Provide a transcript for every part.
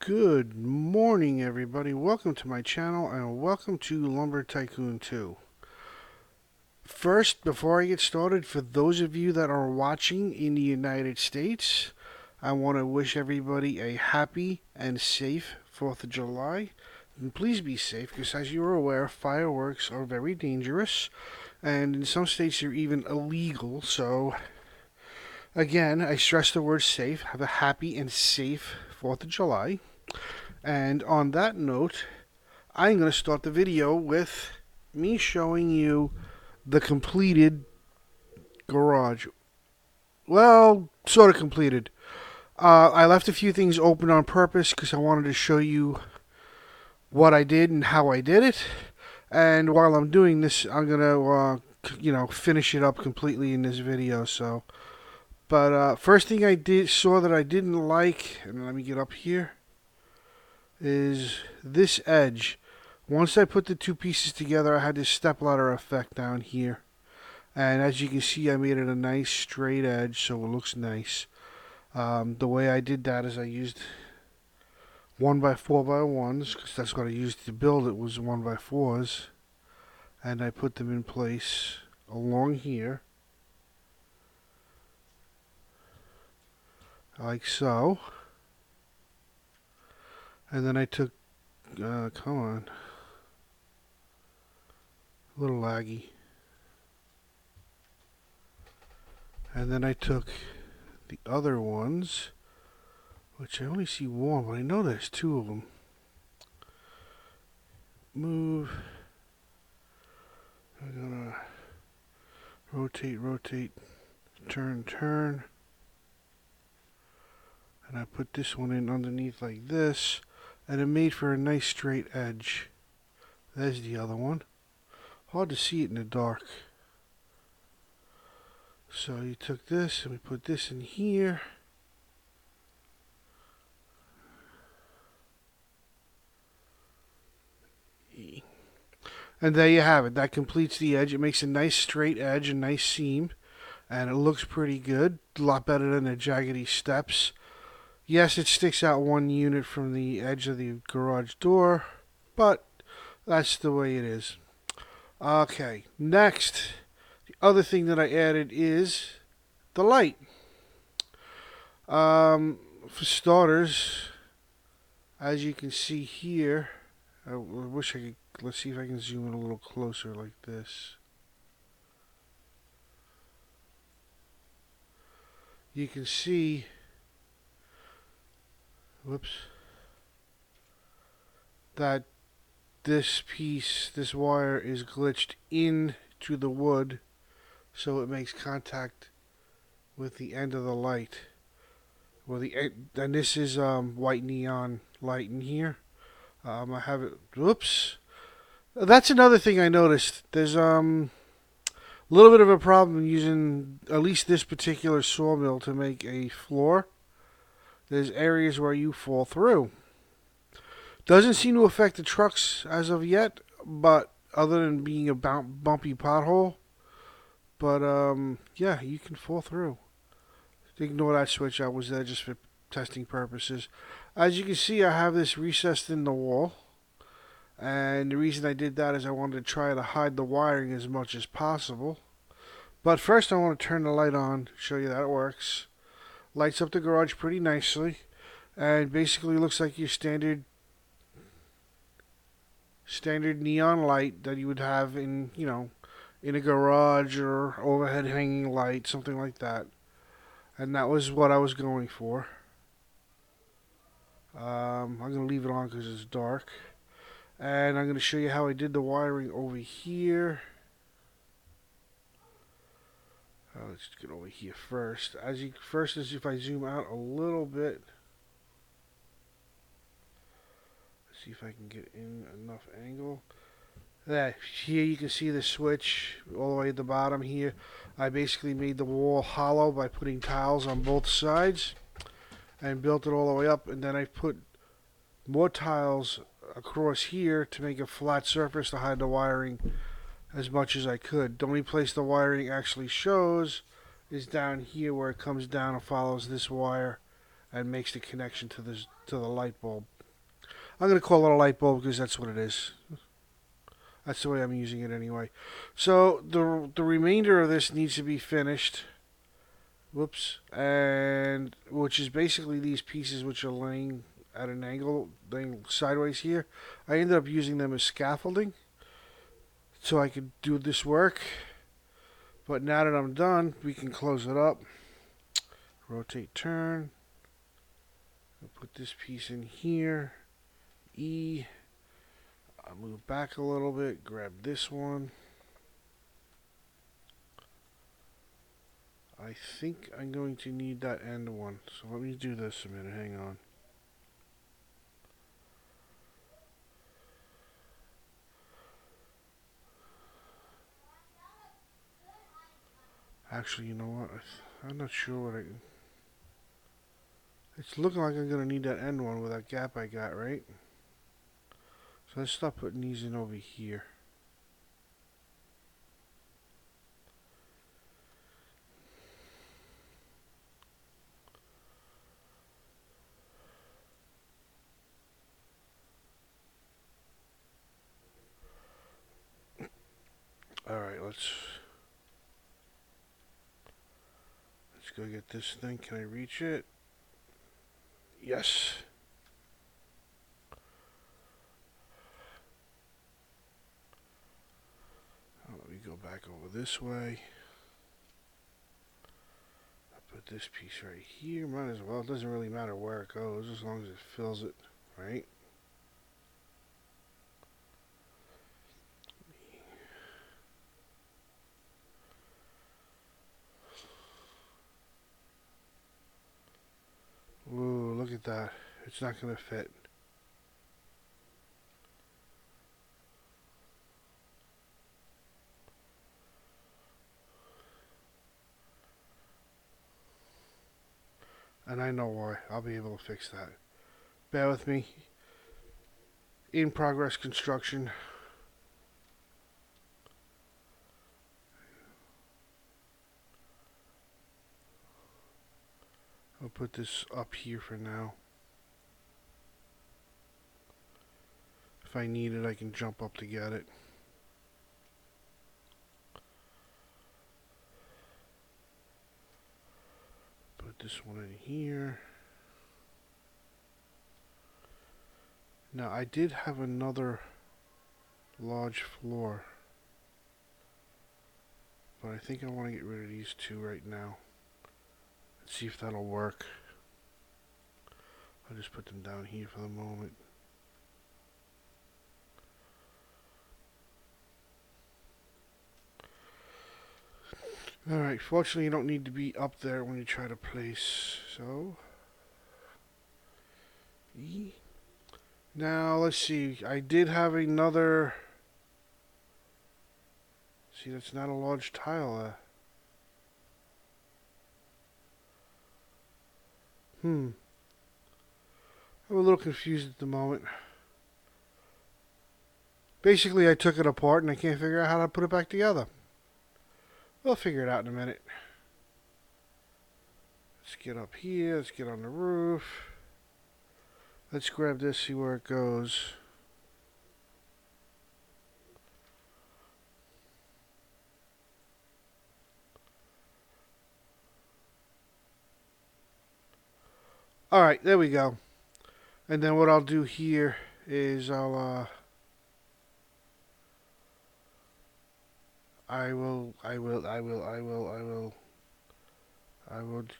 Good morning, everybody. Welcome to my channel and welcome to Lumber Tycoon 2. First, before I get started, for those of you that are watching in the United States, I want to wish everybody a happy and safe 4th of July. And please be safe because, as you are aware, fireworks are very dangerous and in some states they're even illegal. So, again, I stress the word safe. Have a happy and safe 4th of July. And on that note, I'm going to start the video with me showing you the completed garage. Well, sort of completed. I left a few things open on purpose because I wanted to show you what I did and how I did it. And while I'm doing this, I'm going to, finish it up completely in this video. But first thing I saw that I didn't like, and let me get up here, is this edge. Once I put the two pieces together, I had this stepladder effect down here. And as you can see, I made it a nice straight edge, so it looks nice. The way I did that is I used 1x4x1s, because that's what I used to build it, was 1x4s. And I put them in place along here, like so. And then I took, come on, a little laggy. And then I took the other ones, which I only see one, but I know there's two of them. Move. I'm gonna rotate, turn. And I put this one in underneath like this, and it made for a nice straight edge. There's the other one. Hard to see it in the dark. So you took this and we put this in here. And there you have it. That completes the edge. It makes a nice straight edge, a nice seam, and it looks pretty good. A lot better than the jaggedy steps. Yes, it sticks out one unit from the edge of the garage door, but that's the way it is. Okay, next, the other thing that I added is the light. For starters, as you can see here, I wish I could, let's see if I can zoom in a little closer like this. You can see, whoops, that this piece, this wire is glitched into the wood, so it makes contact with the end of the light. Well, and this is white neon light in here. I have it. Whoops. That's another thing I noticed. There's a little bit of a problem using at least this particular sawmill to make a floor. There's areas where you fall through. Doesn't seem to affect the trucks as of yet, but other than being a bumpy pothole. But yeah, you can fall through. Ignore that switch. I was there just for testing purposes. As you can see, I have this recessed in the wall. And the reason I did that is I wanted to try to hide the wiring as much as possible. But first I want to turn the light on, show you that it works. Lights up the garage pretty nicely. And basically looks like your standard neon light that you would have in, in a garage or overhead hanging light, something like that. And that was what I was going for. I'm going to leave it on because it's dark. And I'm going to show you how I did the wiring over here. Let's get over here first. As if I zoom out a little bit. Let's see if I can get in enough angle. There, here you can see the switch all the way at the bottom here. I basically made the wall hollow by putting tiles on both sides and built it all the way up, and then I put more tiles across here to make a flat surface to hide the wiring as much as I could. The only place the wiring actually shows is down here where it comes down and follows this wire and makes the connection to the light bulb. I'm going to call it a light bulb because that's what it is. That's the way I'm using it anyway. So the remainder of this needs to be finished. Whoops. And which is basically these pieces which are laying at an angle, laying sideways here. I ended up using them as scaffolding so I could do this work. But now that I'm done, we can close it up. Rotate, turn. I'll put this piece in here. E. I'll move back a little bit, grab this one. I think I'm going to need that end one. So let me do this a minute, hang on. Actually, you know what? I'm not sure what I... It's looking like I'm going to need that end one with that gap I got, right? So let's start putting these in over here. Alright, let's go get this thing. Can I reach it? Yes. Let me go back over this way. I'll put this piece right here. Might as well. It doesn't really matter where it goes as long as it fills it, right? Ooh, look at that. It's not going to fit. And I know why. I'll be able to fix that. Bear with me. In progress construction. I'll put this up here for now. If I need it, I can jump up to get it. Put this one in here. Now, I did have another large floor, but I think I want to get rid of these two right now. Let's see if that'll work. I'll just put them down here for the moment. Alright, fortunately you don't need to be up there when you try to place, so... E. Now, let's see, I did have another... See, that's not a large tile. I'm a little confused at the moment. Basically, I took it apart and I can't figure out how to put it back together. We'll figure it out in a minute. Let's get up here. Let's get on the roof. Let's grab this, see where it goes. Alright, there we go. And then what I'll do here is I will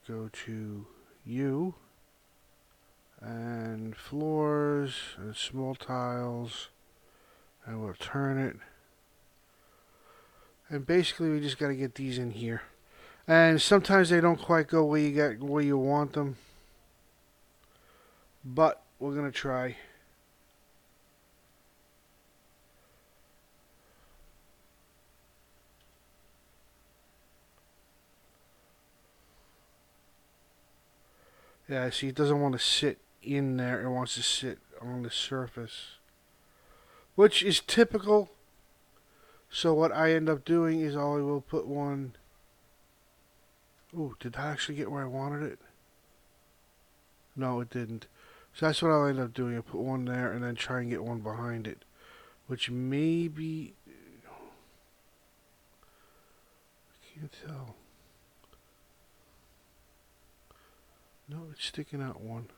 go to U and floors and small tiles, and we'll turn it. And basically we just got to get these in here. And sometimes they don't quite go where you want them, but we're gonna try. Yeah, see, it doesn't want to sit in there. It wants to sit on the surface, which is typical. So what I end up doing is I will put one... Ooh, did that actually get where I wanted it? No, it didn't. So that's what I'll end up doing. I'll put one there and then try and get one behind it. Which maybe... I can't tell. No, it's sticking out one.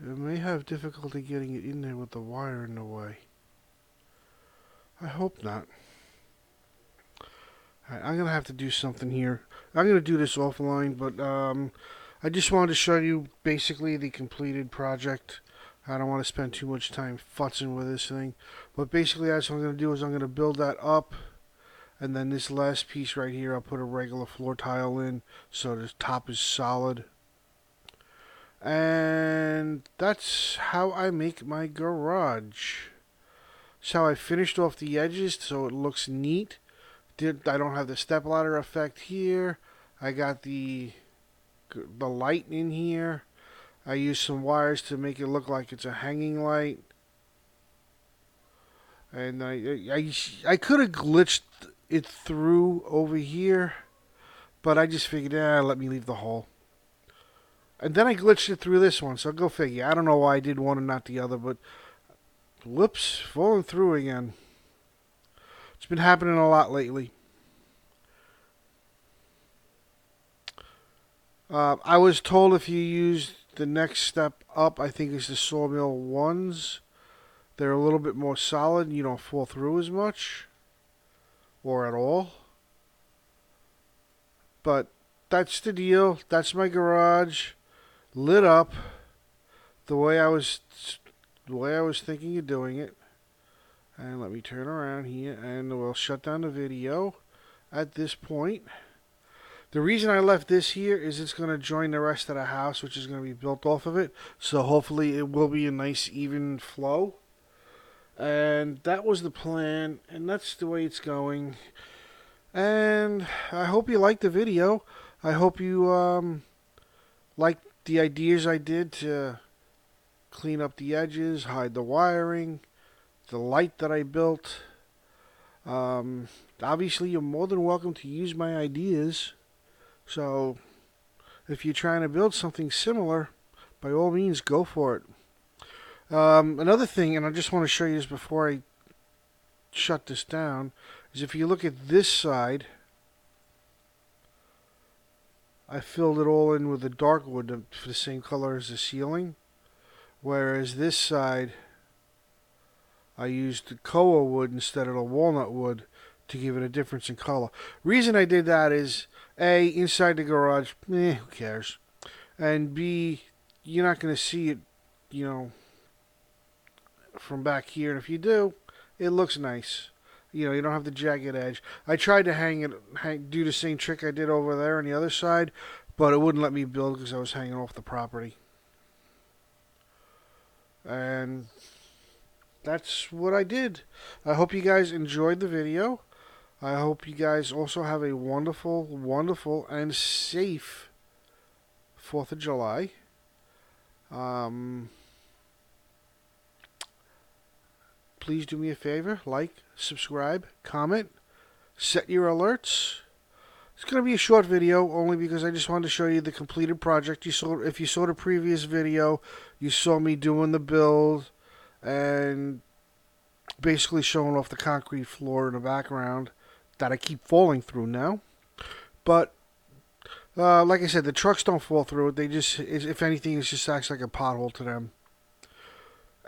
I may have difficulty getting it in there with the wire in the way. I hope not. Alright, I'm going to have to do something here. I'm going to do this offline, but I just wanted to show you basically the completed project. I don't want to spend too much time futzing with this thing. But basically that's what I'm going to do is I'm going to build that up. And then this last piece right here, I'll put a regular floor tile in so the top is solid. And that's how I make my garage. That's how I finished off the edges so it looks neat. I don't have the stepladder effect here. I got the light in here. I used some wires to make it look like it's a hanging light. And I could have glitched it through over here, but I just figured, let me leave the hole. And then I glitched it through this one, so go figure. I don't know why I did one and not the other, but whoops, falling through again. It's been happening a lot lately. I was told if you use the next step up, I think it's the sawmill ones. They're a little bit more solid and you don't fall through as much. Or at all. But that's the deal. That's my garage. Lit up the way I was thinking of doing it. And let me turn around here and we'll shut down the video at this point. The reason I left this here is it's going to join the rest of the house, which is going to be built off of it. So hopefully it will be a nice even flow. And that was the plan, and that's the way it's going. And I hope you liked the video. I hope you liked the ideas I did to clean up the edges, hide the wiring, the light that I built. Obviously, you're more than welcome to use my ideas. So, if you're trying to build something similar, by all means, go for it. Another thing, and I just want to show you this before I shut this down, is if you look at this side, I filled it all in with the dark wood for the same color as the ceiling. Whereas this side, I used the koa wood instead of the walnut wood to give it a difference in color. Reason I did that is, A, inside the garage, who cares? And B, you're not going to see it, from back here. And if you do, it looks nice. You don't have the jagged edge. I tried to do the same trick I did over there on the other side, but it wouldn't let me build because I was hanging off the property. And that's what I did. I hope you guys enjoyed the video. I hope you guys also have a wonderful, wonderful, and safe 4th of July. Please do me a favor, like, subscribe, comment, set your alerts. It's going to be a short video only because I just wanted to show you the completed project. If you saw the previous video, you saw me doing the build and basically showing off the concrete floor in the background that I keep falling through now. But like I said, the trucks don't fall through it. They just, if anything, it just acts like a pothole to them.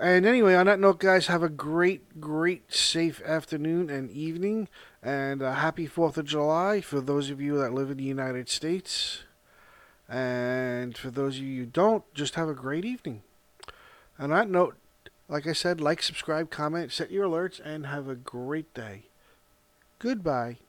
And anyway, on that note, guys, have a great, great, safe afternoon and evening. And happy 4th of July for those of you that live in the United States. And for those of you who don't, just have a great evening. On that note, like I said, like, subscribe, comment, set your alerts, and have a great day. Goodbye.